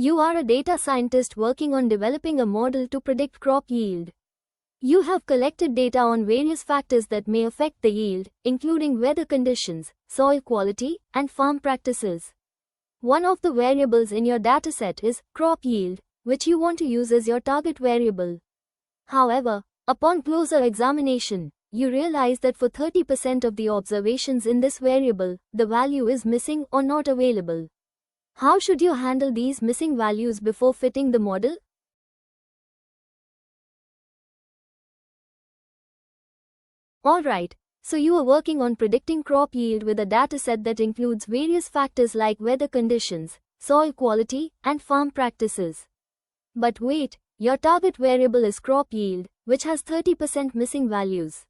You are a data scientist working on developing a model to predict crop yield. You have collected data on various factors that may affect the yield, including weather conditions, soil quality, and farm practices. One of the variables in your dataset is crop yield, which you want to use as your target variable. However, upon closer examination, you realize that for 30% of the observations in this variable, the value is missing or not available. How should you handle these missing values before fitting the model? Alright, so you are working on predicting crop yield with a dataset that includes various factors like weather conditions, soil quality, and farm practices. But wait, your target variable is crop yield, which has 30% missing values.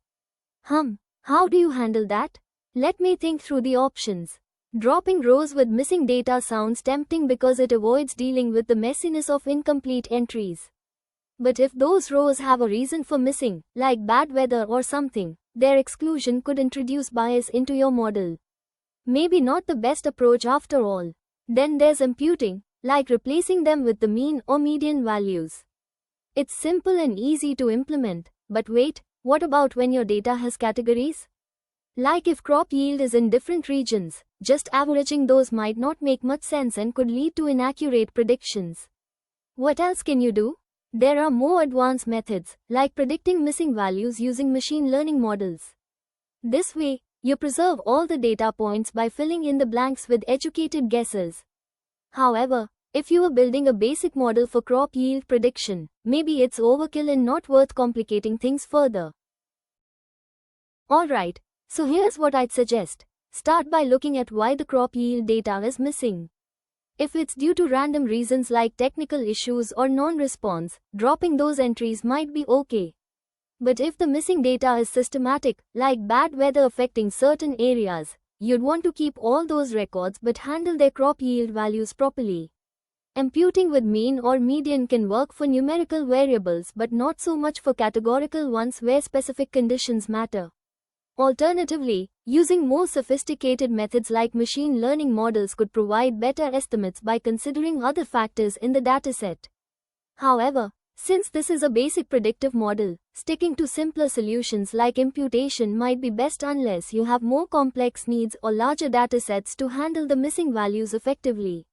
How do you handle that? Let me think through the options. Dropping rows with missing data sounds tempting because it avoids dealing with the messiness of incomplete entries. But if those rows have a reason for missing, like bad weather or something, their exclusion could introduce bias into your model. Maybe not the best approach after all. Then there's imputing, like replacing them with the mean or median values. It's simple and easy to implement, but wait, what about when your data has categories? Like if crop yield is in different regions, just averaging those might not make much sense and could lead to inaccurate predictions. What else can you do? There are more advanced methods, like predicting missing values using machine learning models. This way, you preserve all the data points by filling in the blanks with educated guesses. However, if you are building a basic model for crop yield prediction, maybe it's overkill and not worth complicating things further. Alright, so here's what I'd suggest. Start by looking at why the crop yield data is missing. If it's due to random reasons like technical issues or non-response, dropping those entries might be okay. But if the missing data is systematic, like bad weather affecting certain areas, you'd want to keep all those records but handle their crop yield values properly. Imputing with mean or median can work for numerical variables but not so much for categorical ones where specific conditions matter. Alternatively, using more sophisticated methods like machine learning models could provide better estimates by considering other factors in the dataset. However, since this is a basic predictive model, sticking to simpler solutions like imputation might be best unless you have more complex needs or larger datasets to handle the missing values effectively.